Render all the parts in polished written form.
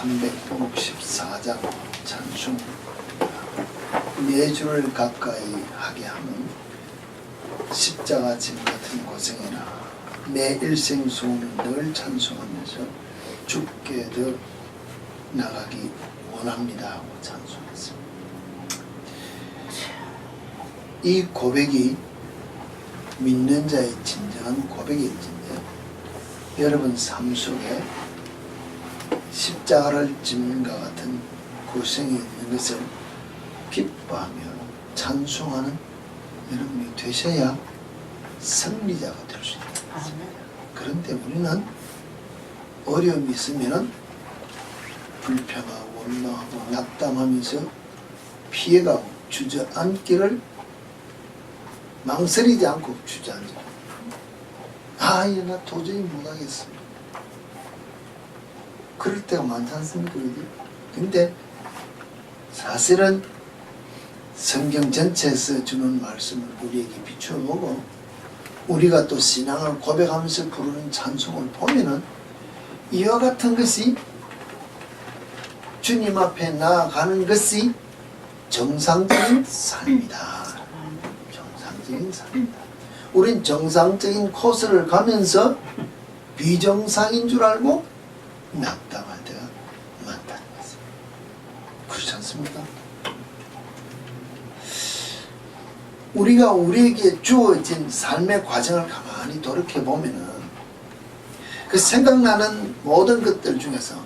364장 찬송. 내 주를 가까이 하게 하면 십자가 짐 같은 고생이나 내 일생 소원을 늘 찬송하면서 주께 더 나가기 원합니다 하고 찬송했습니다. 이 고백이 믿는 자의 진정한 고백일진데, 여러분 삶 속에 십자가를 짓는과 같은 고생이 있는 것을 기뻐하며 찬송하는 여러분이 되셔야 승리자가 될 수 있습니다. 그런데 우리는 어려움이 있으면 불평하고 원망하고 낙담하면서 피해가고 주저앉기를 망설이지 않고 주저앉아. 이제 나 도저히 못하겠어. 그럴 때가 많지 않습니까? 근데 사실은 성경 전체에서 주는 말씀을 우리에게 비추어보고 우리가 또 신앙을 고백하면서 부르는 찬송을 보면은 이와 같은 것이 주님 앞에 나아가는 것이 정상적인 삶이다. 정상적인 삶이다. 우린 정상적인 코스를 가면서 비정상인 줄 알고 낙담할 때가 많다는 것입니다. 그렇지 않습니까? 우리가 우리에게 주어진 삶의 과정을 가만히 돌이켜보면은 그 생각나는 모든 것들 중에서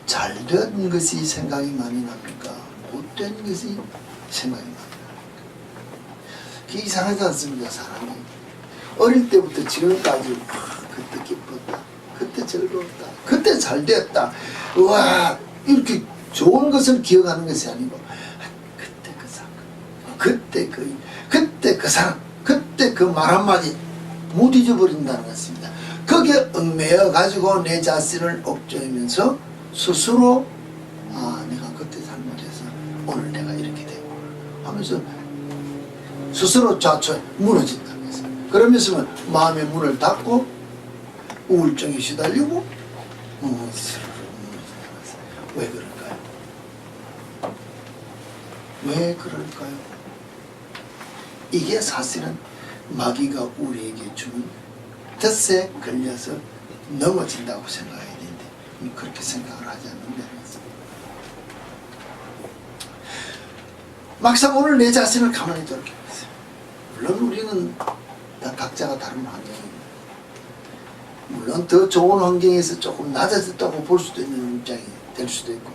잘된 것이 생각이 많이 납니까? 못된 것이 생각이 많이 납니까? 그게 이상하지 않습니까? 사람이 어릴 때부터 지금까지 그때 기뻤다, 그때 즐거웠다, 그때 잘됐다, 와 이렇게 좋은 것을 기억하는 것이 아니고 그때 그 사건, 그때 그 사람, 그때 그 말 한마디 못 잊어버린다는 것입니다. 거기에 얽매여 가지고 내 자신을 옥죄면서 스스로 내가 그때 잘못해서 오늘 내가 이렇게 되고 하면서 스스로 좌초에 무너진다는 것입니다. 그러면서 마음의 문을 닫고 우울증에 시달리고 왜 그럴까요? 왜 그럴까요? 이게 사실은 마귀가 우리에게 주는 덫에 걸려서 넘어진다고 생각해야 되는데 그렇게 생각을 하지 않는다는 것입니다. 막상 오늘 내 자신을 가만히 돌이켜보세요. 물론 우리는 다 각자가 다른 환경입니다. 물론 더 좋은 환경에서 조금 낮아졌다고 볼 수도 있는 입장이 될 수도 있고,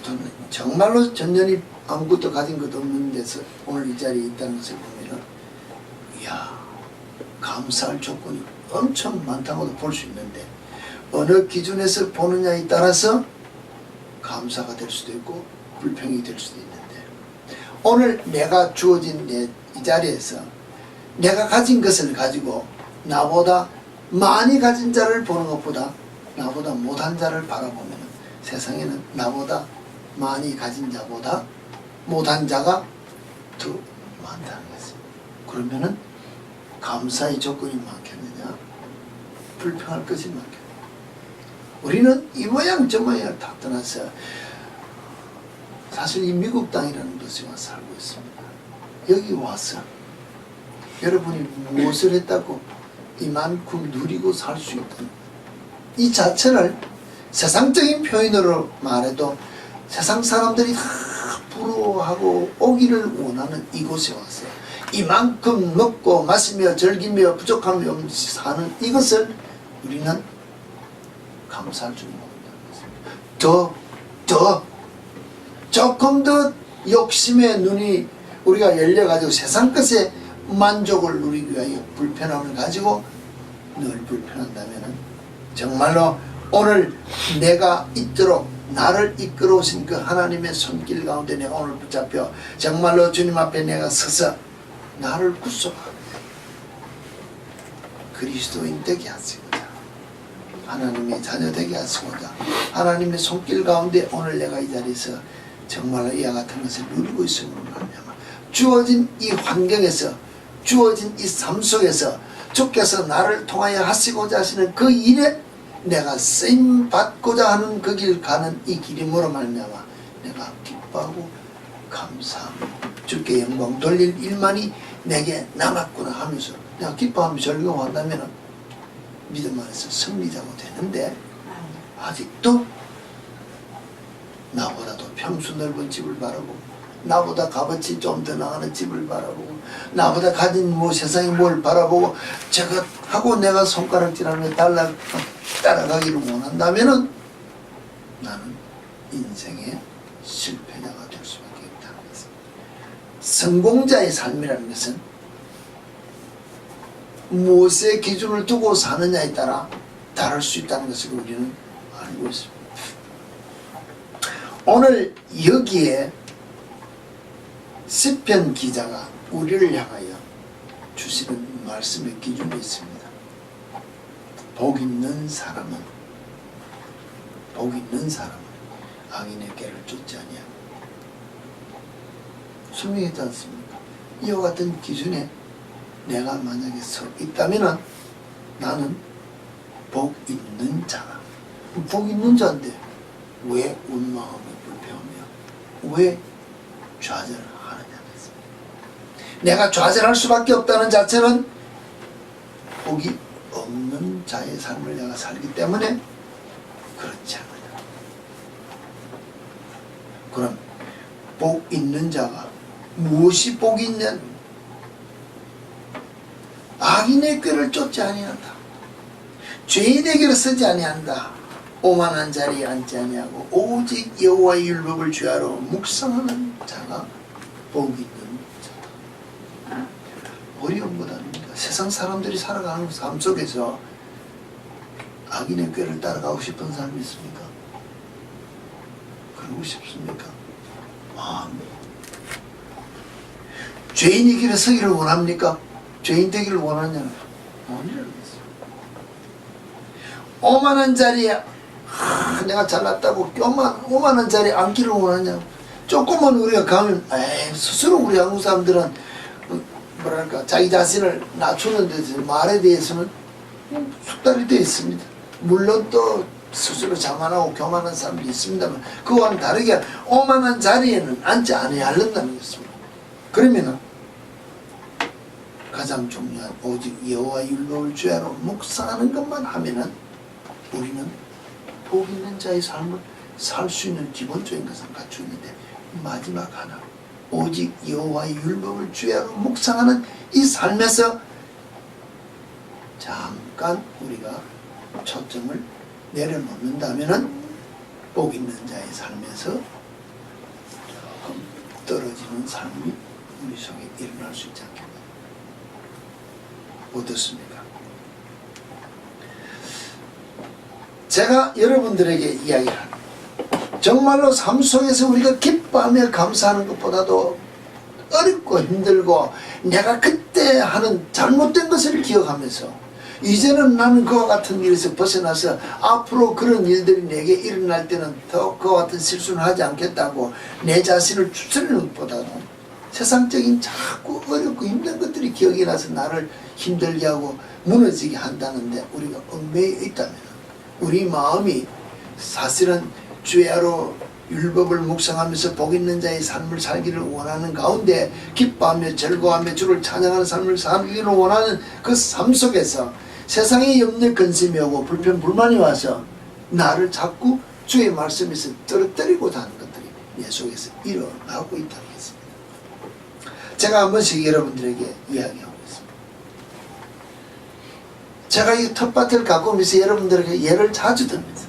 저는 정말로 전년이 아무것도 가진 것 없는 데서 오늘 이 자리에 있다는 것을 보면은 이야, 감사할 조건이 엄청 많다고도 볼 수 있는데 어느 기준에서 보느냐에 따라서 감사가 될 수도 있고 불평이 될 수도 있는데, 오늘 내가 주어진 이 자리에서 내가 가진 것을 가지고 나보다 많이 가진 자를 보는 것보다 나보다 못한 자를 바라보면 세상에는 나보다 많이 가진 자보다 못한 자가 더 많다는 것입니다. 그러면은 감사의 조건이 많겠느냐, 불평할 것이 많겠느냐. 우리는 이 모양 저 모양 다 떠나서 사실 이 미국 땅이라는 곳에 와서 살고 있습니다. 여기 와서 여러분이 무엇을 했다고 이만큼 누리고 살 수 있다는 이 자체를 세상적인 표현으로 말해도 세상 사람들이 다 부러워하고 오기를 원하는 이곳에 와서 이만큼 먹고 마시며 즐기며 부족함이 없이 사는 이것을 우리는 감사할 줄 모른다는 것입니다. 조금 더 욕심의 눈이 우리가 열려가지고 세상 것에 만족을 누리기 위하여 불편함을 가지고 늘 불편한다면 정말로 오늘 내가 있도록 나를 이끌어 오신 그 하나님의 손길 가운데 내가 오늘 붙잡혀 정말로 주님 앞에 내가 서서 나를 구속하고 그리스도인 되게 하시고자, 하나님의 자녀 되게 하시고자, 하나님의 손길 가운데 오늘 내가 이 자리에서 정말로 이와 같은 것을 누리고 있음으로 말미암아 주어진 이 환경에서, 주어진 이 삶 속에서 주께서 나를 통하여 하시고자 하시는 그 일에 내가 쓰임 받고자 하는 그 길 가는 이 길임으로 말미암아 내가 기뻐하고 감사하며 주께 영광 돌릴 일만이 내게 남았구나 하면서 내가 기뻐하며 즐거워한다면 믿음 안에서 승리자가 되는데, 아직도 나보다 더 평수 넓은 집을 바라보고 나보다 값어치 좀 더 나가는 집을 바라보고 나보다 가진 뭐 세상에 뭘 바라보고 저것 하고 내가 손가락질하며 따라가기를 원한다면은 나는 인생의 실패자가 될 수밖에 없다는 것입니다. 성공자의 삶이라는 것은 무엇의 기준을 두고 사느냐에 따라 다를 수 있다는 것을 우리는 알고 있습니다. 오늘 여기에 시편 기자가 우리를 향하여 주시는 말씀의 기준이 있습니다. 복 있는 사람은 악인의 꾀를 쫓지 아니하고, 분명했지 않습니까? 이와 같은 기준에 내가 만약에 서 있다면 나는 복 있는 자가, 복 있는 자인데 왜 원망하며 불평하며 왜 좌절을 하느냐. 내가 좌절할 수밖에 없다는 자체는 복이 없는 자의 삶을 내가 살기 때문에 그렇지 않느냐. 그럼 복 있는 자가 무엇이 복이 있냐? 악인의 꾀를 쫓지 아니한다. 죄인의 길을 쓰지 아니한다. 오만한 자리에 앉지 아니하고 오직 여호와의 율법을 주야로 묵상하는 자가 복이 있는 자다. 어려운 것 아닙니까? 세상 사람들이 살아가는 삶 속에서 악인의 꾀를 따라가고 싶은 사람이 있습니까? 그러고 싶습니까? 죄인의 길에 서기를 원합니까? 죄인 되기를 원하냐는 아니라는 것이죠. 오만한 자리에 내가 잘났다고 오만한 자리에 앉기를 원하냐. 조금만 우리가 가면 스스로 우리 한국 사람들은 뭐랄까 자기 자신을 낮추는 데서 말에 대해서는 숙달이 되어 있습니다. 물론 또 스스로 자만하고 교만한 사람도 있습니다만 그와는 다르게 오만한 자리에는 앉지 않아야 한다는 것입니다. 그러면은 가장 중요한 오직 여호와 율법을 주야로 묵상하는 것만 하면은 우리는 복 있는 자의 삶을 살 수 있는 기본적인 것은 갖추는데, 마지막 하나 오직 여호와의 율법을 주야로 묵상하는 이 삶에서 잠깐 우리가 초점을 내려놓는다면은 복 있는 자의 삶에서 조금 떨어지는 삶이 우리 속에 일어날 수 있지 않겠나. 어떻습니까? 제가 여러분들에게 이야기를 합니다. 정말로 삶 속에서 우리가 기뻐하며 감사하는 것보다도 어렵고 힘들고 내가 그때 하는 잘못된 것을 기억하면서 이제는 나는 그와 같은 일에서 벗어나서 앞으로 그런 일들이 내게 일어날 때는 더 그와 같은 실수는 하지 않겠다고 내 자신을 추스르는 것보다는 세상적인 자꾸 어렵고 힘든 것들이 기억이 나서 나를 힘들게 하고 무너지게 한다는데 우리가 얽매여 있다면 우리 마음이 사실은 주야로 율법을 묵상하면서 복 있는 자의 삶을 살기를 원하는 가운데 기뻐하며 즐거워하며 주를 찬양하는 삶을 살기를 원하는 그 삶 속에서 세상의 염려 근심이 오고 불편 불만이 와서 나를 자꾸 주의 말씀에서 떨어뜨리고자 하는 것들이 내 속에서 일어나고 있다는 것입니다. 제가 한 번씩 여러분들에게 이야기하고 있습니다. 제가 이 텃밭을 가꾸면서 여러분들에게 예를 자주 듭니다.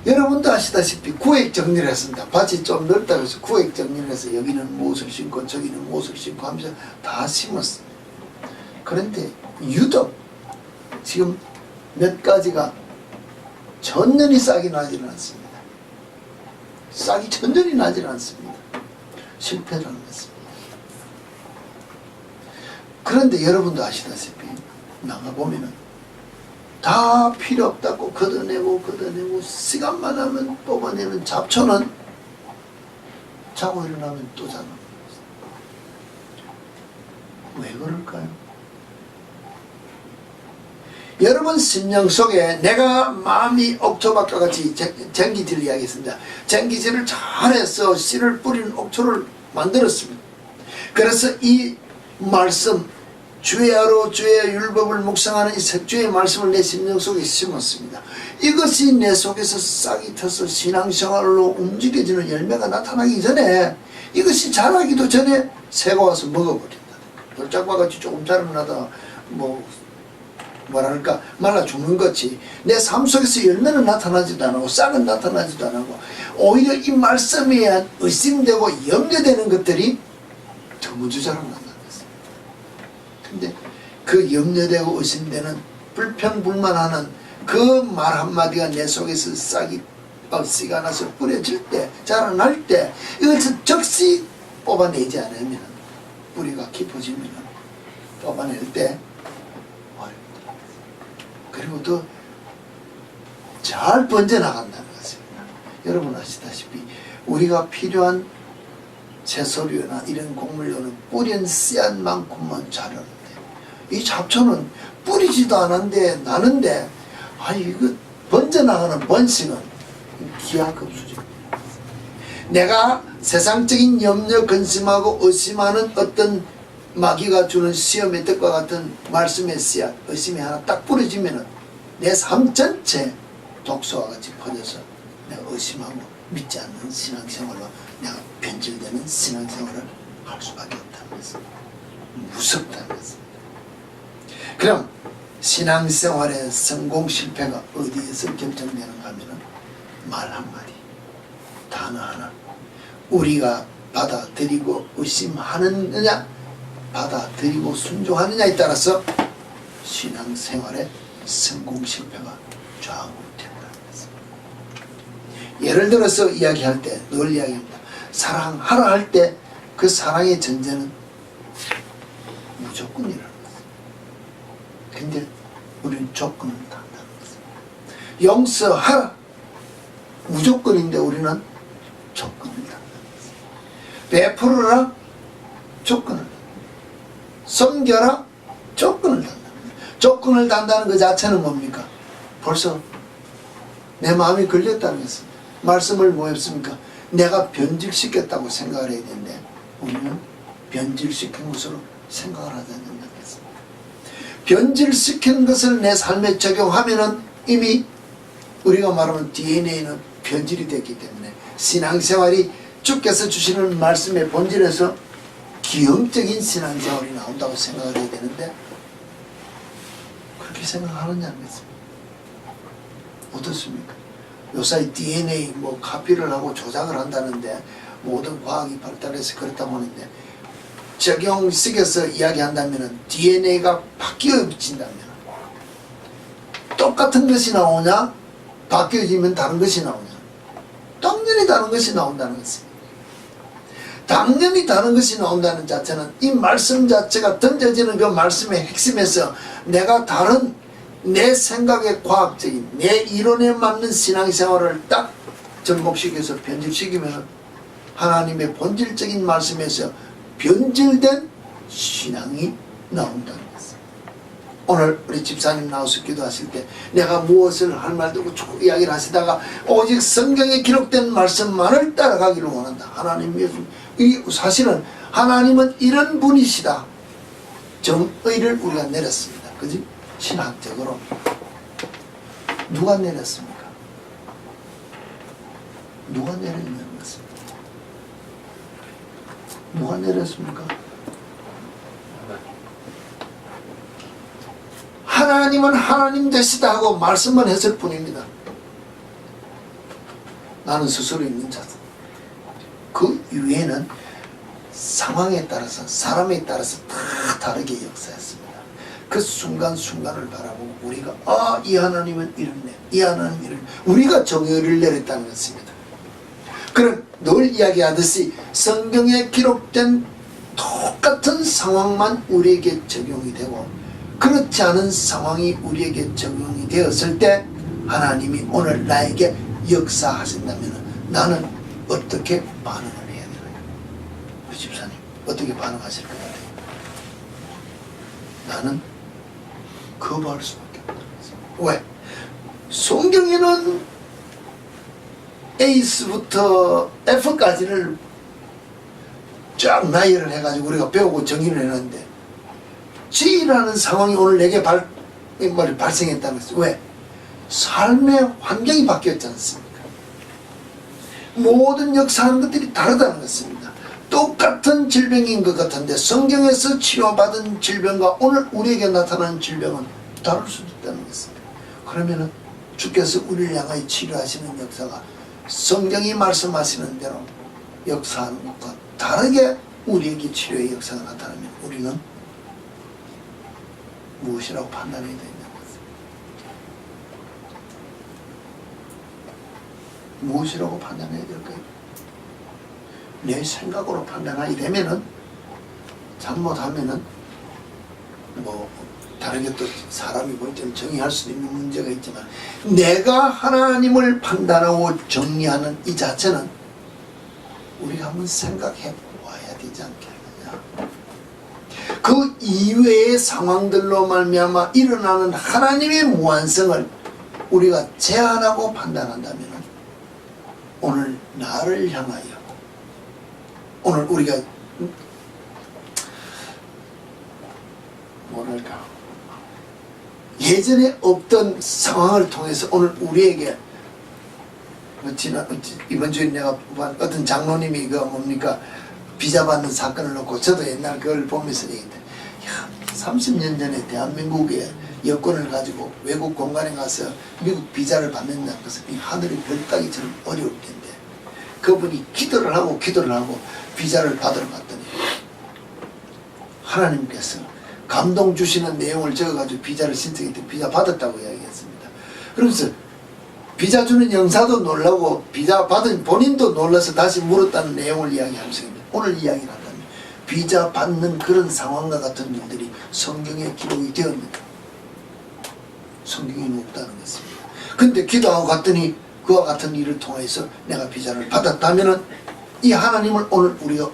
여러분도 아시다시피 구획 정리를 했습니다. 밭이 좀 넓다고 해서 구획 정리를 해서 여기는 무엇을 심고 저기는 무엇을 심고 하면서 다 심었습니다. 그런데 유독 지금 몇 가지가 전년이 싹이 나지는 않습니다. 싹이 전년이 나지는 않습니다. 실패라는 것입니다. 그런데 여러분도 아시다시피 나가보면은 다 필요 없다고 걷어내고 시간만 하면 뽑아내는 잡초는 자고 일어나면 또 자는 거예요. 왜 그럴까요? 여러분 심령 속에 내가 마음이 옥토밭과 같이 쟁기질을 이야기했습니다. 쟁기질을 잘해서 씨를 뿌리는 옥토를 만들었습니다. 그래서 이 말씀 주의 하루 주의 율법을 묵상하는 이 주의 말씀을 내 심령 속에 심었습니다. 이것이 내 속에서 싹이 터서 신앙생활로 움직여지는 열매가 나타나기 전에, 이것이 자라기도 전에 새가 와서 먹어버린다. 돌짝과 같이 조금 자라나다 뭐랄까 말라 죽는 것이 내 삶 속에서 열매는 나타나지도 않고 싹은 나타나지도 않고, 오히려 이 말씀에 의심되고 염려되는 것들이 더 먼저 자라난다는 것입니다. 근데 그 염려되고 의심되는 불평불만하는 그 말 한마디가 내 속에서 씨가 나서 뿌려질 때, 자라날 때, 이것을 적시 뽑아내지 않으면, 뿌리가 깊어지면 뽑아낼 때 그리고 더 잘 번져나간다는 것입니다. 여러분 아시다시피 우리가 필요한 채소류나 이런 곡물류는 뿌린 씨앗만큼만 자라는데, 이 잡초는 뿌리지도 않은데 나는데 이거 번져나가는 번식은 기하급수입니다. 내가 세상적인 염려 근심하고 의심하는 어떤 마귀가 주는 시험의 뜻과 같은 말씀의 씨앗, 의심이 하나 딱 뿌려지면은 내 삶 전체 독소와 같이 퍼져서 내가 의심하고 믿지 않는 신앙생활로 내가 변질되는 신앙생활을 할 수밖에 없다는 것입니다. 무섭다는 것입니다. 그럼 신앙생활의 성공 실패가 어디에서 결정되는가 하면은 말 한마디, 단어 하나, 우리가 받아들이고 의심하느냐 받아들이고 순종하느냐에 따라서 신앙생활의 성공 실패가 좌우된다는 것입니다. 예를 들어서 이야기할 때 늘 이야기합니다. 사랑하라 할 때 그 사랑의 전제는 무조건이라는 것입니다. 근데 우리는 조건을 단다는 것입니다. 용서하라 무조건인데 우리는 조건을 단다는 것입니다. 베풀어라 조건을, 섬겨라 조건을 단다. 조건을 단다는 그 자체는 뭡니까? 벌써 내 마음이 걸렸다는 것입니다. 말씀을 뭐 했습니까? 내가 변질시켰다고 생각을 해야 되는데 우리는 변질시킨 것으로 생각을 하지 않는다는 것입니다. 변질시킨 것을 내 삶에 적용하면은 이미 우리가 말하면 DNA는 변질이 됐기 때문에 신앙생활이 주께서 주시는 말씀의 본질에서 기형적인 신앙생활이 나온다고 생각을 해야 되는데 그렇게 생각하느냐는 것입니다. 어떻습니까? 요새 DNA 카피를 하고 조작을 한다는데 모든 과학이 발달해서 그렇다 보는데 적용식에서 이야기한다면 DNA가 바뀌어진다면 똑같은 것이 나오냐 바뀌어지면 다른 것이 나오냐, 당연히 다른 것이 나온다는 것입니다. 당연히 다른 것이 나온다는 자체는 이 말씀 자체가 던져지는 그 말씀의 핵심에서 내가 다른 내 생각의 과학적인 내 이론에 맞는 신앙생활을 딱 접목시켜서 변질시키면 하나님의 본질적인 말씀에서 변질된 신앙이 나온다는 것입니다. 오늘 우리 집사님 나와서 기도하실 때 내가 무엇을 할 말도 없고 쭉 이야기를 하시다가 오직 성경에 기록된 말씀만을 따라가기를 원한다. 하나님 사실은 하나님은 이런 분이시다. 정의를 우리가 내렸습니다. 그지? 신학적으로 누가 내렸습니까? 누가 내렸냐는 것입니다. 누가 내렸습니까? 하나님은 하나님 되시다 하고 말씀만 했을 뿐입니다. 나는 스스로 있는 자다. 그 이외에는 상황에 따라서 사람에 따라서 다 다르게 역사했습니다. 그 순간순간을 바라보고 우리가 이 하나님은 이렇네, 이 하나님은 이렇네, 우리가 정의를 내렸다는 것입니다. 그럼 늘 이야기하듯이 성경에 기록된 똑같은 상황만 우리에게 적용이 되고 그렇지 않은 상황이 우리에게 적용이 되었을 때 하나님이 오늘 나에게 역사하신다면 나는 어떻게 반응을 해야 되나요? 우리 집사님 어떻게 반응하실 것 같아요? 나는 거부할 수밖에 없다. 왜? 성경에는 A부터 F까지를 쫙 나열을 해가지고 우리가 배우고 정의를 해놨는데 G라는 상황이 오늘 내게 발생했다는 것은 왜? 삶의 환경이 바뀌었지 않습니까? 모든 역사하는 것들이 다르다는 것입니다. 똑같은 질병인 것 같은데 성경에서 치료받은 질병과 오늘 우리에게 나타나는 질병은 다를 수도 있다는 것입니다. 그러면은 주께서 우리를 향하여 치료하시는 역사가 성경이 말씀하시는 대로 역사하는 것과 다르게 우리에게 치료의 역사가 나타나면 우리는 무엇이라고 판단해야 되는 것입니다. 무엇이라고 판단해야 될까요? 내 생각으로 판단하게 되면은 잘못하면은 뭐 다르게 또 사람이 볼 때는 정의할 수 있는 문제가 있지만 내가 하나님을 판단하고 정의하는 이 자체는 우리가 한번 생각해 보아야 되지 않겠느냐. 그 이외의 상황들로 말미암아 일어나는 하나님의 무한성을 우리가 제한하고 판단한다면 오늘 나를 향하여 오늘 우리가 뭐랄까 예전에 없던 상황을 통해서 오늘 우리에게 이번 주에 내가 어떤 장로님이 그 뭡니까 비자 받는 사건을 놓고 저도 옛날 그걸 보면서 얘기했대. 야, 30년 전에 대한민국의 여권을 가지고 외국 공간에 가서 미국 비자를 받는다는 것은 이 하늘이 별 따기처럼 어려울 텐데 그분이 기도를 하고 비자를 받으러 갔더니 하나님께서 감동 주시는 내용을 적어가지고 비자를 신청했더니 비자 받았다고 이야기했습니다. 그러면서 비자 주는 영사도 놀라고 비자 받은 본인도 놀라서 다시 물었다는 내용을 이야기하면서 오늘 이야기를 한다면 비자 받는 그런 상황과 같은 일들이 성경에 기록이 되었는데 성경에는 없다는 것입니다. 근데 기도하고 갔더니 그와 같은 일을 통해서 내가 비자를 받았다면은 이 하나님을 오늘 우리가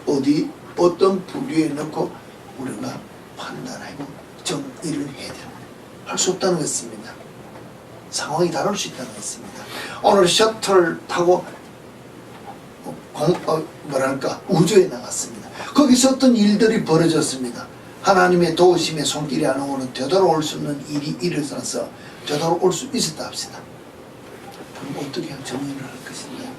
어떤 부류에 넣고 우리가 판단하고 정의를 해야 됩니다. 할 수 없다는 것입니다. 상황이 다를 수 있다는 것입니다. 오늘 셔틀 타고 우주에 나갔습니다. 거기서 어떤 일들이 벌어졌습니다. 하나님의 도우심의 손길이 안 오고는 되돌아올 수 없는 일이 일어나서 되돌아올 수 있었다 합시다. 그럼 어떻게 정의를 할 것인가요?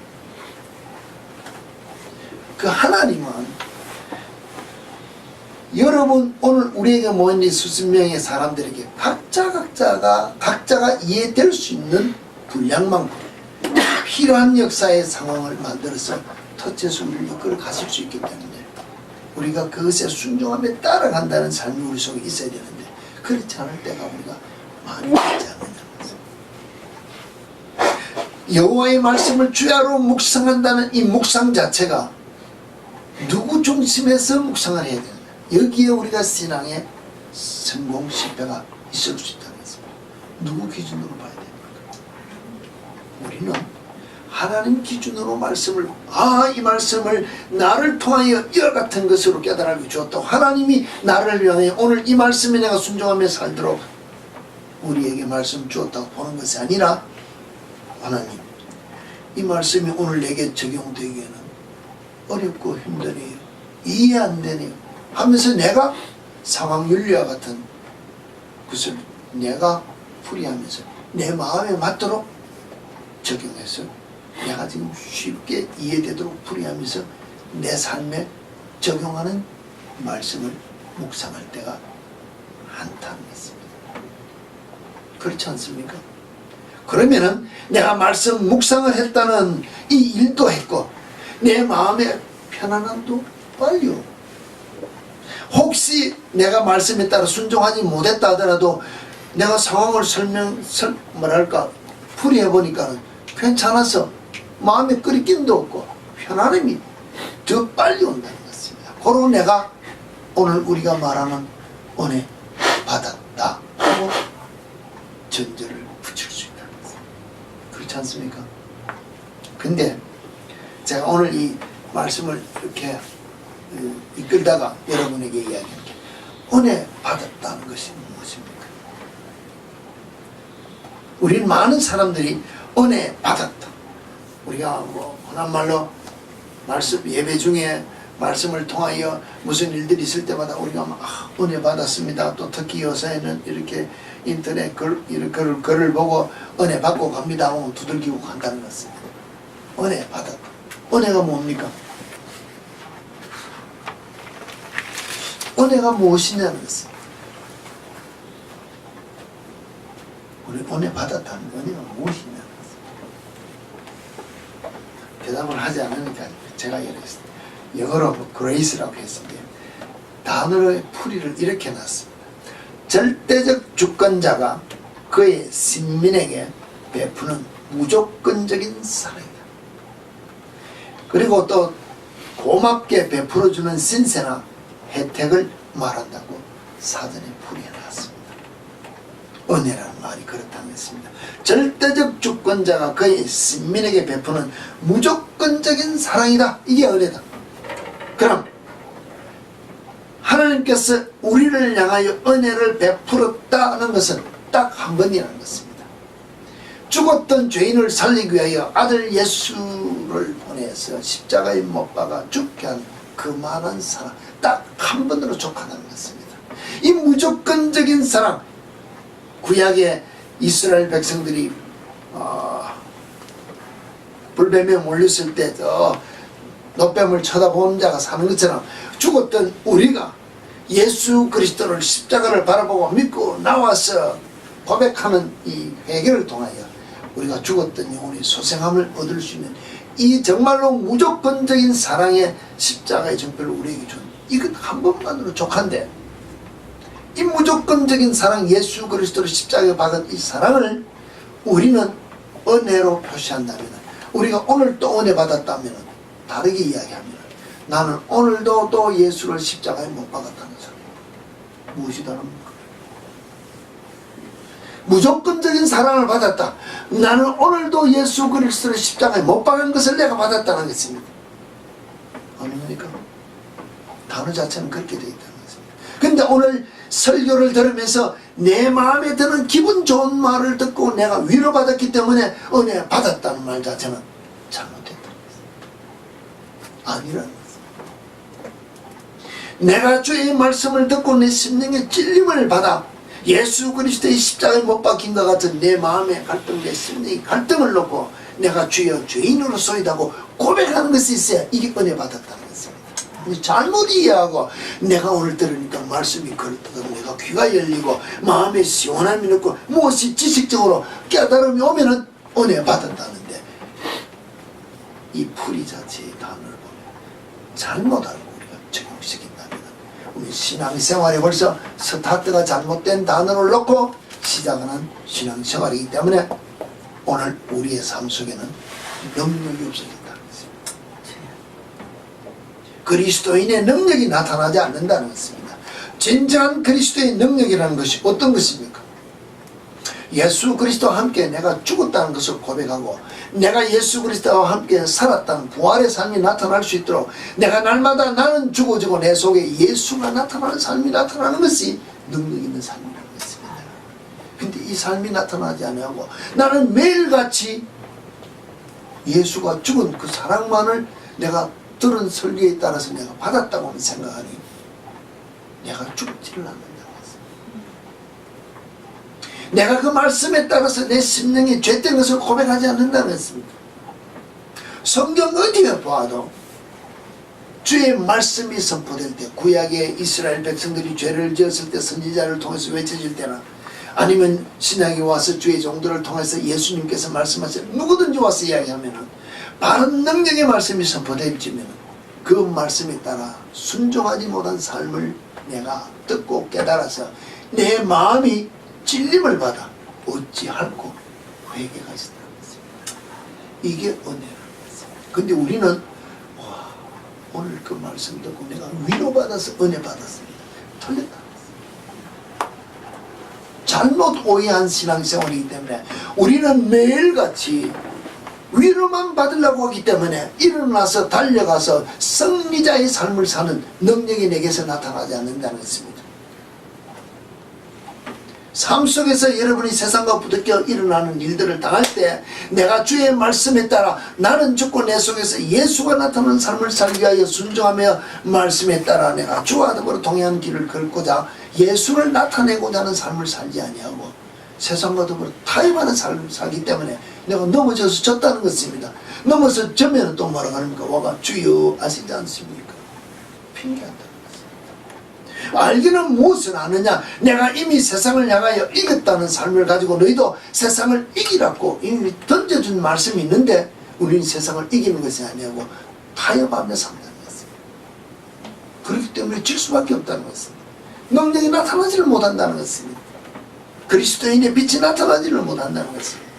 그 하나님은 여러분 오늘 우리에게 모인 이 수십 명의 사람들에게 각자가 이해될 수 있는 분량만큼 필요한 역사의 상황을 만들어서 터치해서 이끌어 가실 수 있기 때문에 우리가 그것에 순종하며 따라간다는 삶이 우리 속에 있어야 되는데 그렇지 않을 때가 우리가 많이 있지 않느냐는 것입니다. 여호와의 말씀을 주야로 묵상한다는 이 묵상 자체가 누구 중심에서 묵상을 해야 되느냐. 여기에 우리가 신앙의 성공 실패가 있을 수 있다는 것입니다. 누구 기준으로 봐야 됩니까? 우리는 하나님 기준으로 말씀을 이 말씀을 나를 통하여 이와 같은 것으로 깨달아 주었다고 하나님이 나를 위하여 오늘 이 말씀에 내가 순종하며 살도록 우리에게 말씀 주었다고 보는 것이 아니라 하나님 이 말씀이 오늘 내게 적용되기에는 어렵고 힘드네요. 이해 안 되네요. 하면서 내가 상황 윤리와 같은 것을 내가 풀이하면서 내 마음에 맞도록 적용해서 내가 지금 쉽게 이해되도록 풀이하면서 내 삶에 적용하는 말씀을 묵상할 때가 많다는 것입니다. 그렇지 않습니까? 그러면은 내가 말씀 묵상을 했다는 이 일도 했고 내 마음의 편안함도 빨리 오고 혹시 내가 말씀에 따라 순종하지 못했다 하더라도 내가 상황을 풀이해보니까 괜찮아서 마음에 끓이낌도 없고 편안함이 더 빨리 온다는 것입니다. 그러고 내가 오늘 우리가 말하는 은혜 받았다 하고 전제를 붙일 수 있다는 것입니다. 그렇지 않습니까? 근데 제가 오늘 이 말씀을 이렇게 이끌다가 여러분에게 이야기할게요. 은혜 받았다는 것이 무엇입니까? 우리는 많은 사람들이 은혜 받았다. 우리가 뭐 흔한 말로 말씀 예배 중에 말씀을 통하여 무슨 일들이 있을 때마다 우리가 막 은혜 받았습니다. 또 특히 요새는 이렇게 인터넷 글을 보고 은혜 받고 갑니다 하고 두들기고 간다는 것입니다. 은혜 받았다. 은혜가 뭡니까? 은혜가 무엇이냐는 것입니다. 우리 은혜 받았다는 은혜가 무엇이냐는 것입니다. 대답을 하지 않으니까 제가 이랬습니다. 영어로 그레이스라고 했습니다. 단어의 풀이를 이렇게 놨습니다. 절대적 주권자가 그의 신민에게 베푸는 무조건적인 사랑이다. 그리고 또 고맙게 베풀어주는 신세나 혜택을 말한다고 사전에 풀이해놨습니다. 은혜라는 말이 그렇다는 것입니다. 절대적 주권자가 그의 신민에게 베푸는 무조건적인 사랑이다. 이게 은혜다. 그럼 하나님께서 우리를 향하여 은혜를 베풀었다는 것은 딱 한 번이라는 것입니다. 죽었던 죄인을 살리기 위하여 아들 예수를 보내서 십자가에 못 박아 죽게 한 그만한 사랑, 딱 한 번으로 족하다는 것입니다. 이 무조건적인 사랑, 구약의 이스라엘 백성들이 불뱀에 몰렸을 때 노뱀을 쳐다보는 자가 사는 것처럼 죽었던 우리가 예수 그리스도를 십자가를 바라보고 믿고 나와서 고백하는 이 회개를 통하여 우리가 죽었던 영혼이 소생함을 얻을 수 있는 이 정말로 무조건적인 사랑의 십자가의 정표를 우리에게 준, 이건 한 번만으로 족한데, 이 무조건적인 사랑, 예수 그리스도를 십자가에 박은 이 사랑을 우리는 은혜로 표시한다면, 우리가 오늘 또 은혜 받았다면, 다르게 이야기하면 나는 오늘도 또 예수를 십자가에 못 박았다는 사람. 무엇이 다릅니까? 무조건적인 사랑을 받았다. 나는 오늘도 예수 그리스도를 십자가에 못 박은 것을 내가 받았다는 것입니다. 아닙니까? 단어 자체는 그렇게 되어 있다는 것입니다. 근데 오늘 설교를 들으면서 내 마음에 드는 기분 좋은 말을 듣고 내가 위로받았기 때문에 은혜 받았다는 말 자체는 잘못됐다는 것입니다. 아니라는 것입니다. 내가 주의 말씀을 듣고 내 심령의 찔림을 받아 예수 그리스도의 십자가에 못 박힌 것 같은 내 마음의 갈등, 내 심령의 갈등을 놓고 내가 주여 죄인으로소이다고 고백하는 것이 있어야 이게 은혜 받았다는 것입니다. 잘못 이해하고 내가 오늘 들으니까 말씀이 그렇다고 내가 귀가 열리고 마음에 시원함이 있고 무엇이 지식적으로 깨달음이 오면은 은혜 받았다는데, 이 풀이 자체의 단어를 보면 잘못 알고 우리가 적용시킨다면 우리 신앙생활에 벌써 스타트가 잘못된 단어를 놓고 시작하는 신앙생활이기 때문에 오늘 우리의 삶 속에는 능력이 없어진다는 것입니다. 그리스도인의 능력이 나타나지 않는다는 것입니다. 진정한 그리스도의 능력이라는 것이 어떤 것입니까? 예수 그리스도와 함께 내가 죽었다는 것을 고백하고 내가 예수 그리스도와 함께 살았다는 부활의 삶이 나타날 수 있도록 내가 날마다 나는 죽어지고 내 속에 예수가 나타나는 삶이 나타나는 것이 능력 있는 삶이라는 것입니다. 근데 이 삶이 나타나지 않고 나는 매일같이 예수가 죽은 그 사랑만을 내가 들은 설교에 따라서 내가 받았다고 생각하니 내가 죽지를 않는다는 것입니다. 내가 그 말씀에 따라서 내 심령이 죄된 것을 고백하지 않는다는 것입니다. 성경 어디에 보아도 주의 말씀이 선포될 때, 구약의 이스라엘 백성들이 죄를 지었을 때 선지자를 통해서 외쳐질 때나 아니면 신약에 와서 주의 종들을 통해서 예수님께서 말씀하신 누구든지 와서 이야기하면은 바른 능력의 말씀이 선포될지면 그 말씀에 따라 순종하지 못한 삶을 내가 듣고 깨달아서 내 마음이 찔림을 받아 어찌할꼬 회개가 있다는 것입니다. 이게 은혜라는 것입니다. 근데 우리는 와, 오늘 그 말씀 듣고 내가 위로받아서 은혜 받았습니다. 틀렸다는 것입니다. 잘못 오해한 신앙생활이기 때문에 우리는 매일같이 위로만 받으려고 하기 때문에 일어나서 달려가서 승리자의 삶을 사는 능력이 내게서 나타나지 않는다는 것입니다. 삶 속에서 여러분이 세상과 부딪혀 일어나는 일들을 당할 때 내가 주의 말씀에 따라 나는 죽고 내 속에서 예수가 나타나는 삶을 살기 위하여 순종하며 말씀에 따라 내가 주와 더불어 동행하는 길을 걷고자 예수를 나타내고자 하는 삶을 살지 아니하고 세상과 더불어 타협하는 삶을 살기 때문에 내가 넘어져서 졌다는 것입니다. 넘어서 져면 또 뭐라고 합니까? 와가 주여 아시지 않습니까? 핑계한다. 알기는 무엇을 아느냐? 내가 이미 세상을 향하여 이겼다는 삶을 가지고 너희도 세상을 이기라고 이미 던져준 말씀이 있는데 우리는 세상을 이기는 것이 아니고 타협하며 산다는 것입니다. 그렇기 때문에 질 수밖에 없다는 것입니다. 능력이 나타나지를 못한다는 것입니다. 그리스도인의 빛이 나타나지를 못한다는 것입니다.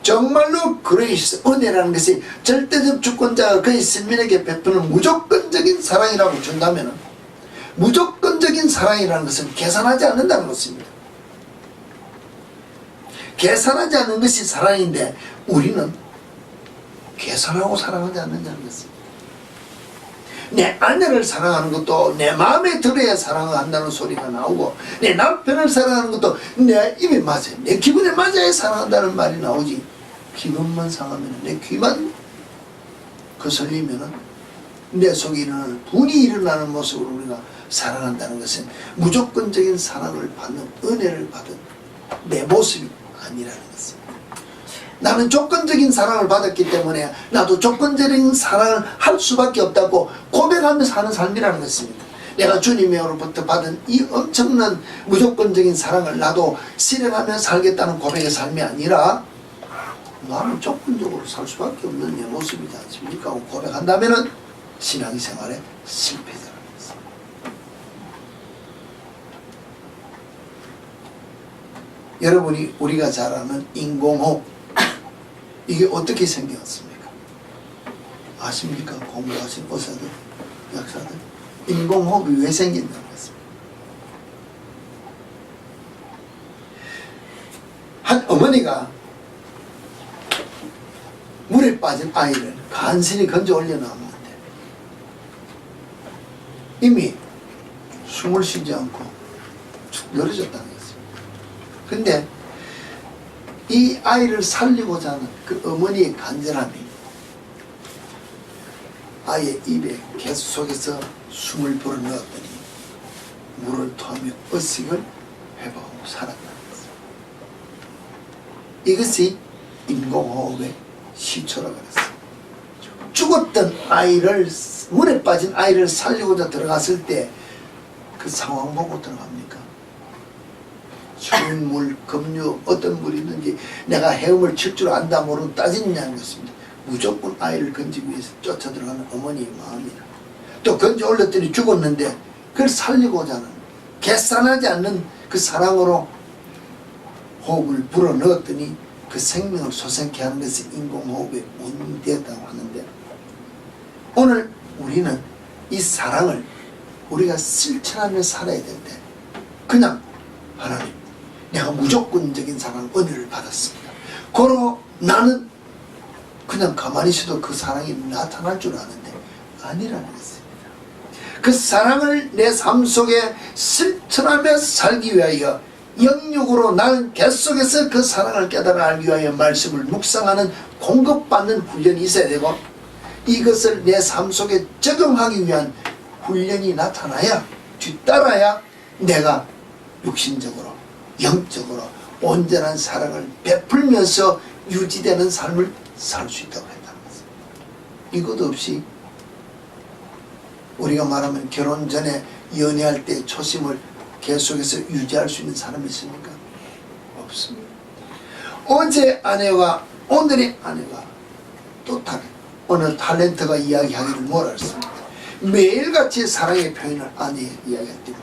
정말로 그레이스, 은혜라는 것이 절대적 주권자가 그의 신민에게 베푸는 무조건적인 사랑이라고 준다면 무조건적인 사랑이라는 것은 계산하지 않는다는 것입니다. 계산하지 않는 것이 사랑인데 우리는 계산하고 사랑하지 않는다는 것입니다. 내 아내를 사랑하는 것도 내 마음에 들어야 사랑을 한다는 소리가 나오고 내 남편을 사랑하는 것도 내 입에 맞아요. 내 기분에 맞아야 사랑한다는 말이 나오지. 기분만 상하면 내 귀만 거슬리면 내 속에 일어나는 분이 일어나는 모습으로 우리가 사랑한다는 것은 무조건적인 사랑을 받는 은혜를 받은 내 모습이 아니라는 것입니다. 나는 조건적인 사랑을 받았기 때문에 나도 조건적인 사랑을 할 수밖에 없다고 고백하면서 사는 삶이라는 것입니다. 내가 주님으로부터 받은 이 엄청난 무조건적인 사랑을 나도 실행하며 살겠다는 고백의 삶이 아니라 나는 조건적으로 살 수밖에 없는 내 모습이지 않습니까? 하고 고백한다면 신앙생활에 실패자라는 것입니다. 여러분이 우리가 잘 아는 인공호흡, 이게 어떻게 생겼습니까? 아십니까? 공부하신 의사들, 약사들. 인공호흡이 왜 생긴다는 것입니다. 한 어머니가 물에 빠진 아이를 간신히 건져 올려놓았는데 이미 숨을 쉬지 않고 축 늘어졌다는 것입니다. 근데 이 아이를 살리고자 하는 그 어머니의 간절함이 아이의 입에 계속해서 숨을 불어넣었더니 물을 토하며 의식을 회복하고 살았다는 것입니다. 이것이 인공호흡의 시초라고 그랬어요. 죽었던 아이를, 물에 빠진 아이를 살리고자 들어갔을 때 그 상황 보고 들어갑니까? 추운 물, 급류, 어떤 물이든지 내가 헤엄을 칠 줄 안다 모르고 따지느냐는 것입니다. 무조건 아이를 건지기 위해서 쫓아 들어가는 어머니의 마음이라. 또 건져 올렸더니 죽었는데 그걸 살리고자 하는 계산하지 않는 그 사랑으로 호흡을 불어넣었더니 그 생명을 솟아게 하는 것이 인공호흡의 원인이 되었다고 하는데 오늘 우리는 이 사랑을 우리가 실천하며 살아야 되는데 그냥 하나님 내가 무조건적인 사랑 은혜를 받았습니다. 고로 나는 그냥 가만히 있어도 그 사랑이 나타날 줄 아는데 아니라는 것입니다. 그 사랑을 내 삶 속에 실천하며 살기 위하여 영육으로 나는 계속해서 그 사랑을 깨달아 알기 위하여 말씀을 묵상하는 공급받는 훈련이 있어야 되고 이것을 내 삶 속에 적용하기 위한 훈련이 나타나야 뒤따라야 내가 육신적으로 영적으로 온전한 사랑을 베풀면서 유지되는 삶을 살 수 있다고 했다는 것입니다. 이것 없이 우리가 말하면 결혼 전에 연애할 때 초심을 계속해서 유지할 수 있는 사람이 있습니까? 없습니다. 어제 아내와 오늘의 아내가 또 다른 어느 탤런트가 이야기하기를 뭐라 했습니다. 매일같이 사랑의 표현을 아내에 이야기했더니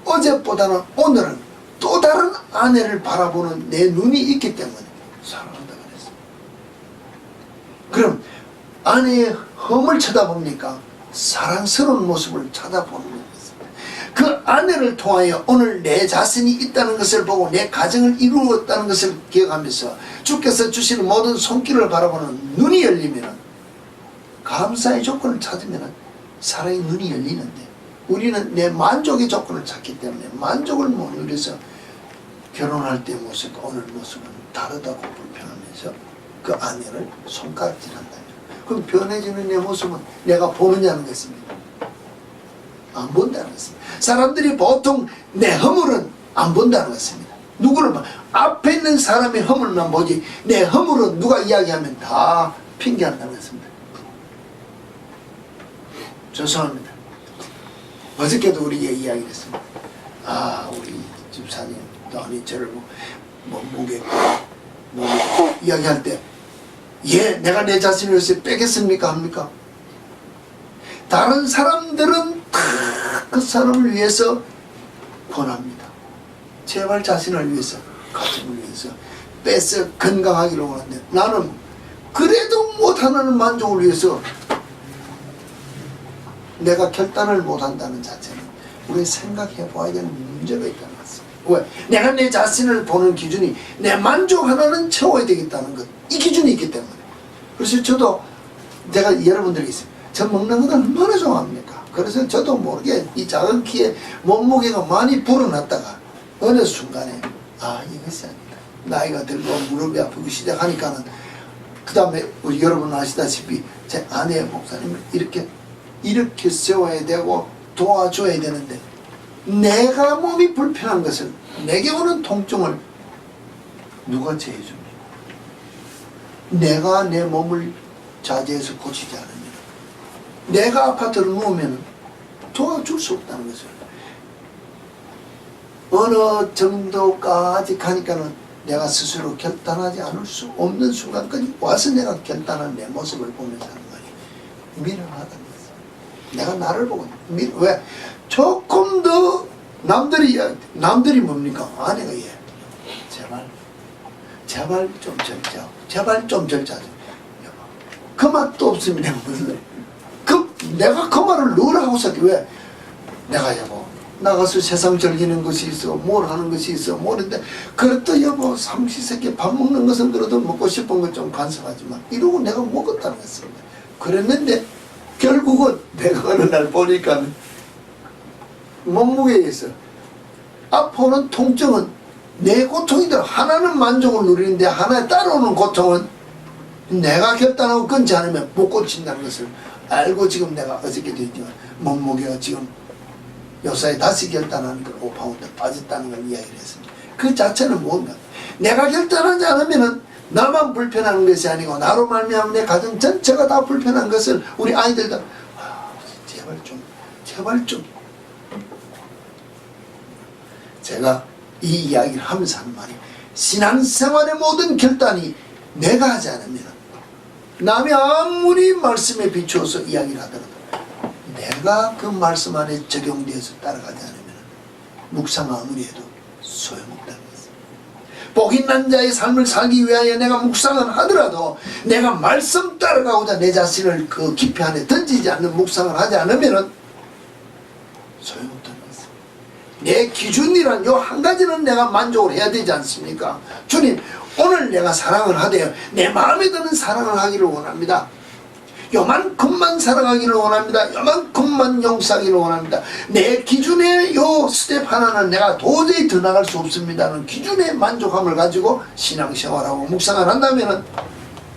어제보다는 오늘은 또 다른 아내를 바라보는 내 눈이 있기 때문에 사랑한다고 그랬습니다. 그럼 아내의 험을 쳐다봅니까? 사랑스러운 모습을 쳐다보는 것입니다. 그 아내를 통하여 오늘 내 자신이 있다는 것을 보고 내 가정을 이루었다는 것을 기억하면서 주께서 주시는 모든 손길을 바라보는 눈이 열리면 감사의 조건을 찾으면 사랑의 눈이 열리는데 우리는 내 만족의 조건을 찾기 때문에 만족을 못 누려서 결혼할 때 모습과 오늘 모습은 다르다고 불평하면서 그 아내를 손가락질한다. 그럼 변해지는 내 모습은 내가 보느냐는 것입니다. 안 본다는 것입니다. 사람들이 보통 내 허물은 안 본다는 것입니다. 누구를 봐? 앞에 있는 사람의 허물만 보지 내 허물은 누가 이야기하면 다 핑계한다는 것입니다. 죄송합니다. 어저께도 우리에게 이야기를 했습니다. 아, 우리 집사님, 아니 저를 몸무게 이야기할 때 예, 내가 내 자신을 위해서 빼겠습니까? 합니까? 다른 사람들은 다 그 사람을 위해서 권합니다. 제발 자신을 위해서, 가족을 위해서 빼서 건강하기를 원하는데 나는 그래도 못하는 만족을 위해서 내가 결단을 못한다는 자체는 우리 생각해 봐야 되는 문제가 있다는 것입니다. 왜? 내가 내 자신을 보는 기준이 내 만족 하나는 채워야 되겠다는 것, 이 기준이 있기 때문에. 그래서 저도 제가 여러분들에게 있습니다. 저 먹는 건 얼마나 좋아합니까? 그래서 저도 모르게 이 작은 키에 몸무게가 많이 불어났다가 어느 순간에 아, 이것이 아니다. 나이가 들고 무릎이 아프고 시작하니까는 그 다음에 우리 여러분 아시다시피 제 아내 목사님을 이렇게 세워야 되고 도와줘야 되는데 내가 몸이 불편한 것을 내게 오는 통증을 누가 제해줍니까? 내가 내 몸을 자제해서 고치지 않으면 내가 아파트를 누우면 도와줄 수 없다는 것을 어느 정도까지 가니까는 내가 스스로 결단하지 않을 수 없는 순간까지 와서 내가 결단한 내 모습을 보면서 하는 말이 미련하다는 것을 내가 나를 보고 왜? 조금 더 남들이 뭡니까? 아내가 예 제발 좀 절자 제발 좀 절자 그 맛도 없습니다. 내가 그 말을 늘 하고 살게 왜? 내가 여보 나가서 세상 즐기는 것이 있어 뭘 하는 것이 있어 뭐인데 그래도 여보 삼시세끼 밥 먹는 것은 그래도 먹고 싶은 것 좀 간섭하지만 이러고 내가 먹었다는 것입니다. 그랬는데 결국은 내가 어느 날 보니까 몸무게에서 아파오는 통증은 내 고통이다. 하나는 만족을 누리는데 하나에 따라오는 고통은 내가 결단하고 끊지 않으면 못 고친다는 것을 알고 지금 내가 어저께도 했지만 몸무게가 지금 요사이 다시 결단하는 걸 5파운드 빠졌다는 걸 이야기를 했습니다. 그 자체는 뭔가 내가 결단하지 않으면 나만 불편한 것이 아니고 나로 말미암아 내 가정 전체가 다 불편한 것을 우리 아이들도 제발 좀 제가 이 이야기를 하면서 하는 말이 신앙생활의 모든 결단이 내가 하지 않으면 남이 아무리 말씀에 비추어서 이야기를 하더라도 내가 그 말씀 안에 적용되어서 따라가지 않으면 묵상 아무리 해도 소용없다는 것입니다. 복 있는 자의 삶을 살기 위하여 내가 묵상을 하더라도 내가 말씀 따라가고자 내 자신을 그 깊이 안에 던지지 않는 묵상을 하지 않으면 소용없다는 것입니다. 내 기준이란 요 한 가지는 내가 만족을 해야 되지 않습니까? 주님 오늘 내가 사랑을 하되 내 마음에 드는 사랑을 하기를 원합니다. 요만큼만 사랑하기를 원합니다. 요만큼만 용서하기를 원합니다. 내 기준의 요 스텝 하나는 내가 도저히 더 나갈 수 없습니다는 기준의 만족함을 가지고 신앙생활하고 묵상을 한다면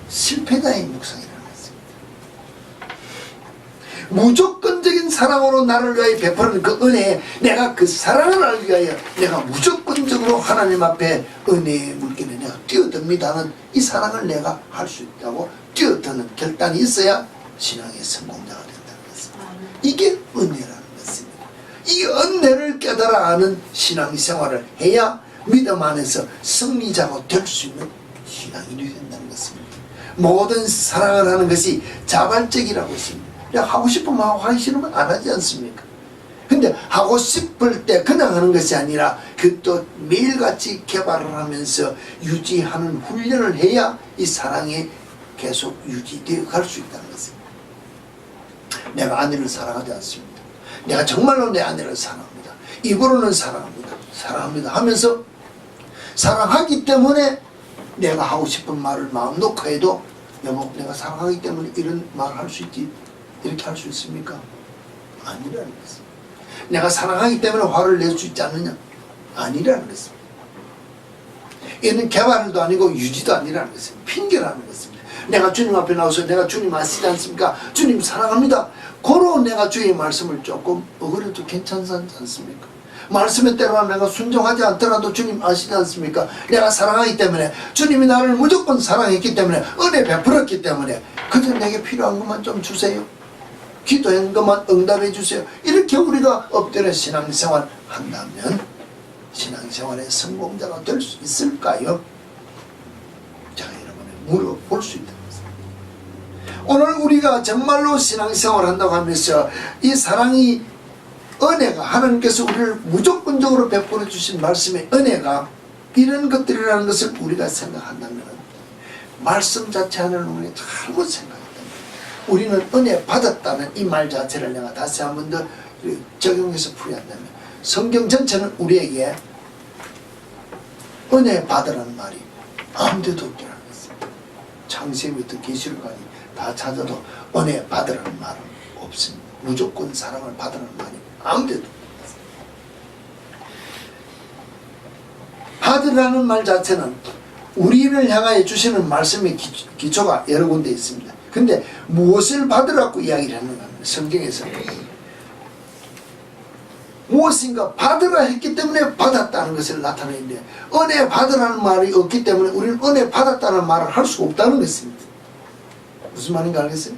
실패자의 묵상이라는 것입니다. 무조건적인 사랑으로 나를 위하여 베푸는 그 은혜에 내가 그 사랑을 알기 위하여 내가 무조건적으로 하나님 앞에 은혜의 물길에 내가 뛰어듭니다는 이 사랑을 내가 할 수 있다고 뛰어드는 결단이 있어야 신앙의 성공자가 된다는 것입니다. 이게 은혜라는 것입니다. 이 은혜를 깨달아 아는 신앙생활을 해야 믿음 안에서 승리자가 될 수 있는 신앙인이 된다는 것입니다. 모든 사랑을 하는 것이 자발적이라고 했습니다. 하고 싶으면 하고 하기 싫으면 안 하지 않습니까? 근데 하고 싶을 때 그냥 하는 것이 아니라 그 또 매일같이 개발을 하면서 유지하는 훈련을 해야 이 사랑이 계속 유지되어 갈 수 있다는 것입니다. 내가 아내를 사랑하지 않습니다. 내가 정말로 내 아내를 사랑합니다. 입으로는 사랑합니다 하면서 사랑하기 때문에 내가 하고 싶은 말을 마음 놓고 해도 여보 내가 사랑하기 때문에 이런 말을 할 수 있지 이렇게 할 수 있습니까? 아니라는 것입니다. 내가 사랑하기 때문에 화를 낼 수 있지 않느냐? 아니라는 것입니다. 이는 개발도 아니고 유지도 아니라는 것입니다. 핑계라는 것입니다. 내가 주님 앞에 나와서 내가 주님 아시지 않습니까? 주님 사랑합니다. 그런 내가 주의 말씀을 조금 어그려도 괜찮지 않습니까? 말씀에 따라 내가 순종하지 않더라도 주님 아시지 않습니까? 내가 사랑하기 때문에, 주님이 나를 무조건 사랑했기 때문에, 은혜 베풀었기 때문에 그저 내게 필요한 것만 좀 주세요. 기도한 것만 응답해 주세요. 이렇게 우리가 엎드려 신앙생활 한다면 신앙생활의 성공자가 될 수 있을까요? 자, 여러분이 물어볼 수 있다는 것입니다. 오늘 우리가 정말로 신앙생활 한다고 하면서 이 사랑이, 은혜가, 하나님께서 우리를 무조건적으로 베풀어 주신 말씀의 은혜가 이런 것들이라는 것을 우리가 생각한다면, 말씀 자체 하나는 우리가 잘못 생각했다. 우리는 은혜 받았다는 이 말 자체를 내가 다시 한 번 더 적용해서 풀이한다면, 성경 전체는 우리에게 은혜 받으라는 말이 아무데도 없더라는 것입니다. 창세기부터 계시록까지 다 찾아도 은혜 받으라는 말은 없습니다. 무조건 사랑을 받으라는 말이 아무데도 없습니다. 받으라는 말 자체는 우리를 향하여 주시는 말씀의 기초가 여러 군데 있습니다. 근데 무엇을 받으라고 이야기를 하는가 하면, 성경에서 무엇인가 받으라 했기 때문에 받았다는 것을 나타내는데, 은혜 받으라는 말이 없기 때문에 우리는 은혜 받았다는 말을 할 수가 없다는 것입니다. 무슨 말인가 알겠어요?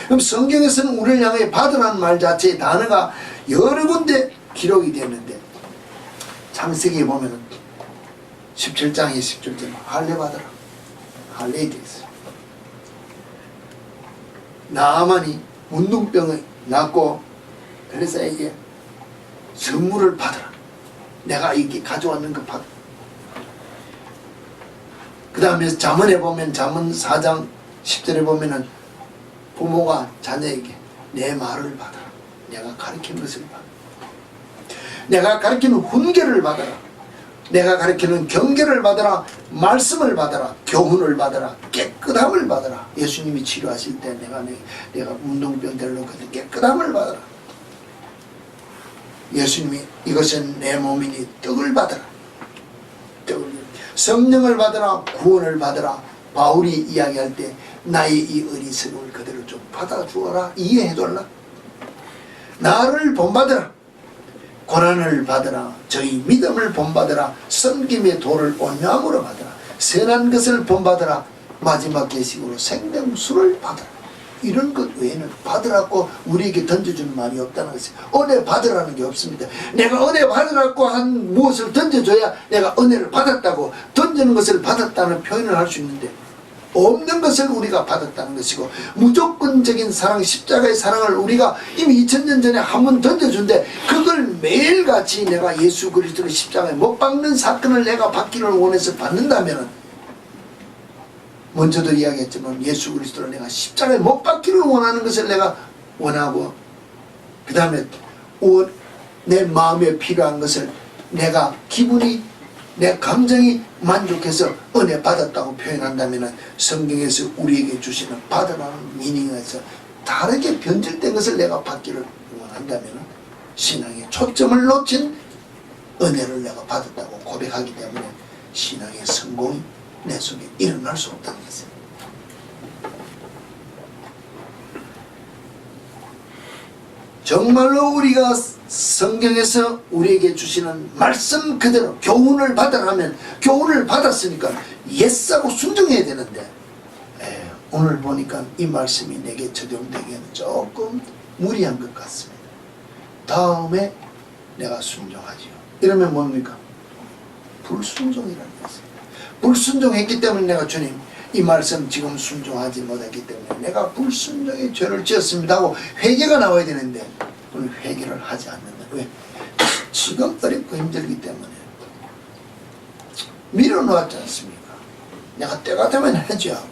그럼 성경에서는 우리를 향해 받으라는 말 자체의 단어가 여러 군데 기록이 되었는데, 창세기에 보면은 17장 20절에 할례 받으라, 할례에 대해서 나아만이 문둥병을 낳고 엘리사에게 선물을 받으라, 내가 이렇게 가져왔는 거 받으라. 그 다음에 잠언에 보면, 잠언 4장 10절에 보면은 부모가 자녀에게 내 말을 받아라, 내가 가르치는 것을 받아라, 내가 가르치는 훈계를 받아라, 내가 가르치는 경계를 받아라, 말씀을 받아라, 교훈을 받아라, 깨끗함을 받아라. 예수님이 치료하실 때 내가 문둥병들을 놓고 깨끗함을 받아라. 예수님이 이것은 내 몸이니 떡을 받아라, 떡을, 성령을 받아라, 구원을 받아라. 바울이 이야기할 때 나의 이 어리석음을 그대로 좀 받아주어라, 이해해달라. 나를 본받아라, 고난을 받으라, 저희 믿음을 본받으라, 섬김의 도를 온유함으로 받으라, 선한 것을 본받으라, 마지막 계식으로 생명수를 받으라. 이런 것 외에는 받으라고 우리에게 던져주는 말이 없다는 것이에요. 은혜 받으라는 게 없습니다. 내가 은혜 받으라고 한 무엇을 던져줘야 내가 은혜를 받았다고, 던지는 것을 받았다는 표현을 할 수 있는데, 없는 것을 우리가 받았다는 것이고, 무조건적인 사랑, 십자가의 사랑을 우리가 이미 2000년 전에 한 번 던져준데, 그걸 매일같이 내가 예수 그리스도를 십자가에 못 박는 사건을 내가 받기를 원해서 받는다면, 먼저도 이야기했지만 예수 그리스도를 내가 십자가에 못 박기를 원하는 것을 내가 원하고, 그 다음에 내 마음에 필요한 것을 내가 기분이, 내 감정이 만족해서 은혜 받았다고 표현한다면, 성경에서 우리에게 주시는 받으라는 미닝에서 다르게 변질된 것을 내가 받기를 원한다면, 신앙의 초점을 놓친 은혜를 내가 받았다고 고백하기 때문에 신앙의 성공이 내 속에 일어날 수 없다는 것입니다. 정말로 우리가 성경에서 우리에게 주시는 말씀 그대로 교훈을 받으라면, 교훈을 받았으니까 예스하고 순종해야 되는데, 오늘 보니까 이 말씀이 내게 적용되기에는 조금 무리한 것 같습니다. 다음에 내가 순종하지요. 이러면 뭡니까? 불순종이라는 것입니다. 불순종했기 때문에 내가 주님 이 말씀 지금 순종하지 못했기 때문에 내가 불순종의 죄를 지었습니다 하고 회개가 나와야 되는데, 오늘 회개를 하지 않는다. 왜? 지금 어렵고 힘들기 때문에 밀어놓았지 않습니까? 내가 때가 되면 해줘야 하고,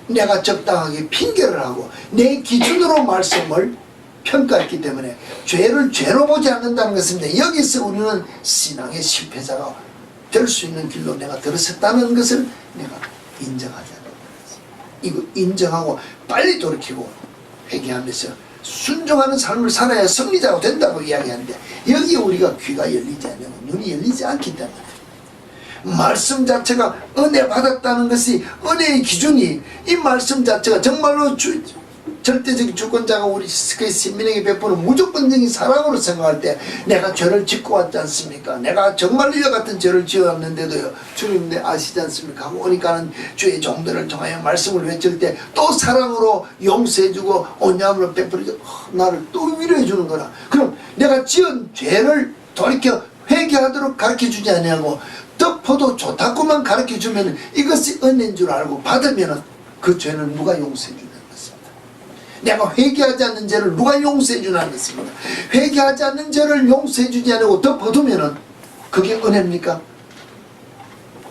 내가 적당하게 핑계를 하고 내 기준으로 말씀을 평가했기 때문에 죄를 죄로 보지 않는다는 것입니다. 여기서 우리는 신앙의 실패자가 될 수 있는 길로 내가 들어섰다는 것을 내가 인정하지 않는 것입니다. 이거 인정하고 빨리 돌이키고 회개하면서 순종하는 삶을 살아야 승리자가 된다고 이야기하는데 여기에 우리가 귀가 열리지 않고 눈이 열리지 않기 때문에 말씀 자체가 은혜 받았다는 것이 은혜의 기준이 이 말씀 자체가 정말로 절대적인 주권자가 우리 시민에게 베푸는 무조건적인 사랑으로 생각할 때 내가 죄를 짓고 왔지 않습니까? 내가 정말 이와 같은 죄를 지었는데도요 주님 내 아시지 않습니까? 하고 오니까는 주의 종들을 통하여 말씀을 외칠 때 또 사랑으로 용서해주고 온유함으로 베풀어주고 나를 또 위로해 주는 거라. 그럼 내가 지은 죄를 돌이켜 회개하도록 가르쳐주지 아니하고 덮어도 좋다고만 가르쳐주면 이것이 은혜인 줄 알고 받으면 그 죄는 누가 용서해 주냐? 내가 회개하지 않는 죄를 누가 용서해 주냐는 것입니다. 회개하지 않는 죄를 용서해 주지 않고 덮어두면은 그게 은혜입니까?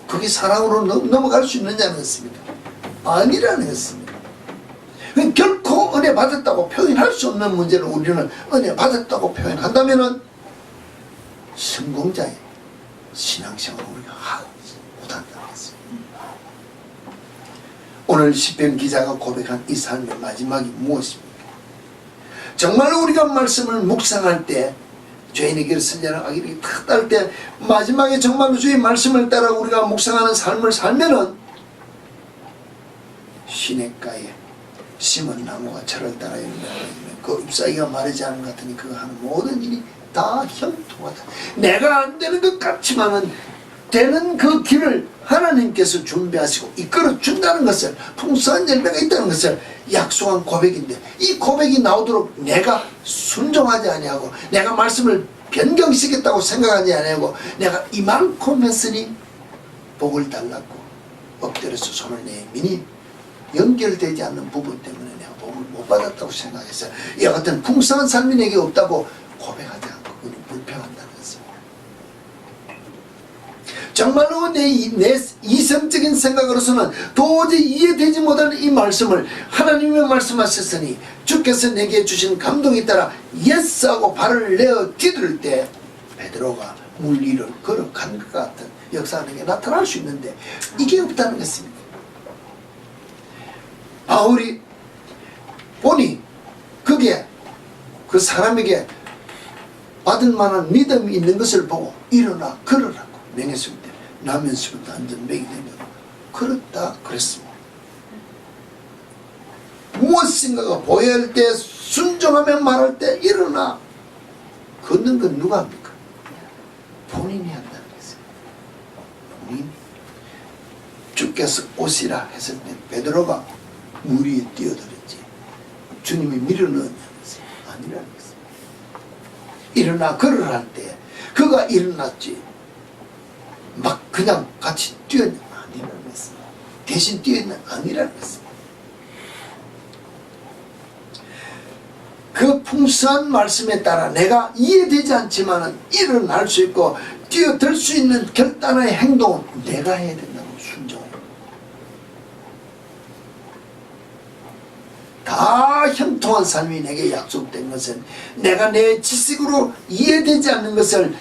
그게 사랑으로 넘어갈 수 있느냐는 것입니다. 아니라는 것입니다. 결코 은혜 받았다고 표현할 수 없는 문제를 우리는 은혜 받았다고 표현한다면은 성공자의 신앙생활을 우리가 하지 못한다는 것입니다. 오늘 시편 기자가 고백한 이 삶의 마지막이 무엇입니까? 정말 우리가 말씀을 묵상할 때 죄인에게를 선자는 악인에게 탁 딸 때 마지막에 정말로 주의 말씀을 따라 우리가 묵상하는 삶을 살면은 시냇가에 심은 나무가 철을 따라 그 잎사귀가 마르지 않은 것 같으니 그거 하는 모든 일이 다 형통하다. 내가 안 되는 것 같지만은 되는 그 길을 하나님께서 준비하시고 이끌어 준다는 것을, 풍성한 열매가 있다는 것을 약속한 고백인데, 이 고백이 나오도록 내가 순종하지 아니하고 내가 말씀을 변경시켰다고 생각하지 아니하고 내가 이만큼 했으니 복을 달라고 엎드려서 손을 내미니 연결되지 않는 부분 때문에 내가 복을 못 받았다고 생각했어요. 이와 같은 풍성한 삶이 내게 없다고 고백하지 않고 그는 불평한다는 것입니다. 정말로 내 이성적인 생각으로서는 도저히 이해되지 못하는 이 말씀을 하나님이 말씀하셨으니 주께서 내게 주신 감동에 따라 예스하고 발을 내어 디딜 때 베드로가 물 위를 걸어간 것 같은 역사가 내게 나타날 수 있는데 이게 없다는 것입니다. 바울이 보니 그게 그 사람에게 받을 만한 믿음이 있는 것을 보고 일어나 걸으라고 명했을 때 나면서부터 안전뱅이 되면 그렇다 그랬습니다. 무엇인가가 보여야 할 때 순종하면 말할 때 일어나 걷는 건 누가 합니까? 본인이 한다는 것입니다. 본인. 주께서 오시라 했을 때 베드로가 물 위에 뛰어들었지 주님이 밀어넣었냐는 것이 아니라는 것입니다. 일어나 걸으라 할 때 그가 일어났지 막 그냥 같이 뛰었냐 아니라는 것입니다. 대신 뛰었냐 아니라는 것입니다. 그 풍성한 말씀에 따라 내가 이해되지 않지만 일어날 수 있고 뛰어들 수 있는 결단의 행동은 내가 해야 된다고 순종해요. 다 형통한 삶이 내게 약속된 것은 내가 내 지식으로 이해되지 않는 것을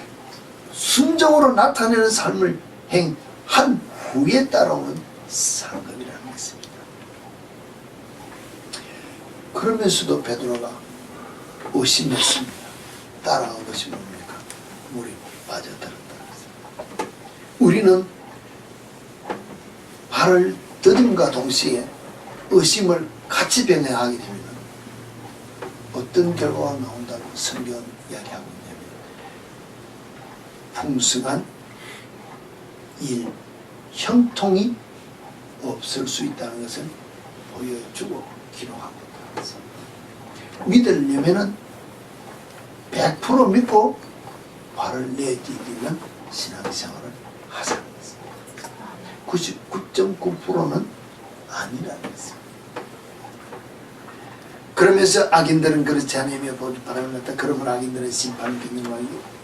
순종으로 나타내는 삶을 행한 후에 따라오는 상급이라는 것입니다. 그러면서도 베드로가 의심했습니다. 따라온 것이 뭡니까? 물이 빠져들었다는 것입니다. 우리는 발을 디딤과 동시에 의심을 같이 병행하게 되면 어떤 결과가 나온다고 성경은 이야기하고 있냐면 풍성한 일, 형통이 없을 수 있다는 것을 보여주고 기록하고 있다는 것입니다. 믿으려면은 100% 믿고 발을 내디디는 신앙생활을 하자는 것입니다. 99.9%는 아니라는 것입니다. 그러면서 악인들은 그렇지 않으며 바람을 났다. 그러면 악인들은 심판을 경영하고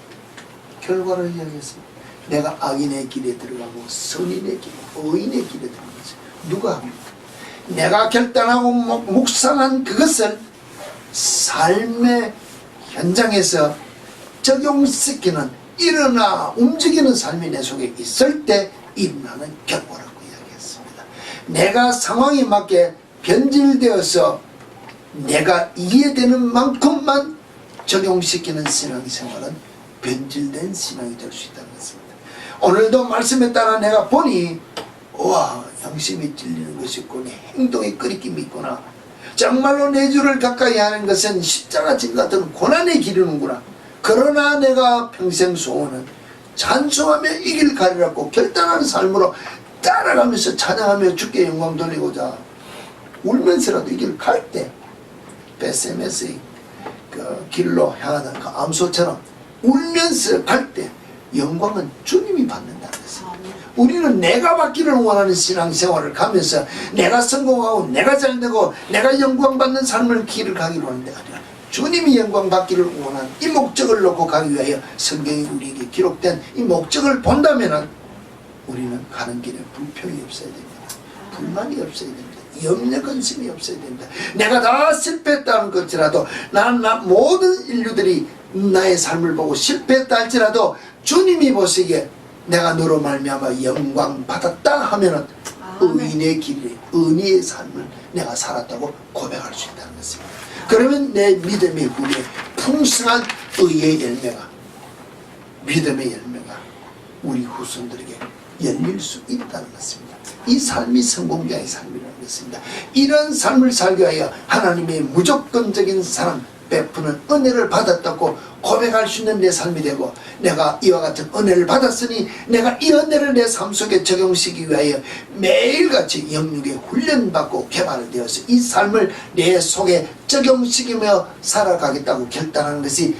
결과를 이야기했습니다. 내가 악인의 길에 들어가고 선인의 길, 의인의 길에 들어가서 누가 합니까? 내가 결단하고 묵상한 그것을 삶의 현장에서 적용시키는 일어나 움직이는 삶이 내 속에 있을 때 일어나는 결과라고 이야기했습니다. 내가 상황에 맞게 변질되어서 내가 이해되는 만큼만 적용시키는 신앙생활은 변질된 신앙이 될 수 있다는 것입니다. 오늘도 말씀에 따라 내가 보니 와, 양심이 찔리는 것이 있고 내 행동에 끄리낌이 있구나. 정말로 내 주를 가까이 하는 것은 십자가 진 같은 고난에 기르는구나. 그러나 내가 평생 소원은 찬송하며 이길 가리라고 결단하는 삶으로 따라가면서 찬양하며 주께 영광 돌리고자 울면서라도 이 길 갈 때 베세메스의 그 길로 향하는 그 암소처럼 울면서 갈 때 영광은 주님이 받는다는 것입니다. 우리는 내가 받기를 원하는 신앙생활을 가면서 내가 성공하고 내가 잘되고 내가 영광 받는 삶을 길을 가기로 하는 데가 아니라 주님이 영광 받기를 원하는 이 목적을 놓고 가기 위하여 성경이 우리에게 기록된 이 목적을 본다면 우리는 가는 길에 불평이 없어야 됩니다. 불만이 없어야 됩니다. 염려 근심이 없어야 됩니다. 내가 다 실패했다는 것이라도 모든 인류들이 나의 삶을 보고 실패했다 할지라도 주님이 보시기에 내가 너로 말미암아 영광 받았다 하면은 의인의 길에 의인의 삶을 내가 살았다고 고백할 수 있다는 것입니다. 그러면 내 믿음의 후에 풍성한 의의 열매가 믿음의 열매가 우리 후손들에게 열릴 수 있다는 것입니다. 이 삶이 성공자의 삶이라는 것입니다. 이런 삶을 살기 위하여 하나님의 무조건적인 사랑 베푸는 은혜를 받았다고 고백할 수 있는 내 삶이 되고 내가 이와 같은 은혜를 받았으니 내가 이 은혜를 내 삶 속에 적용시키기 위하여 매일같이 영육에 훈련받고 개발되어서 이 삶을 내 속에 적용시키며 살아가겠다고 결단하는 것이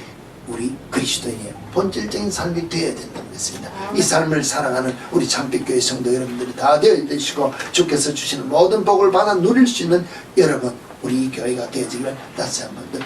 우리 그리스도인의 본질적인 삶이 되어야 된다는 것입니다. 이 삶을 살아가는 우리 참빛교회 성도 여러분들이 다 되어 되시고 주께서 주시는 모든 복을 받아 누릴 수 있는 여러분 우리 교회가 되어지기를 다시 한번 더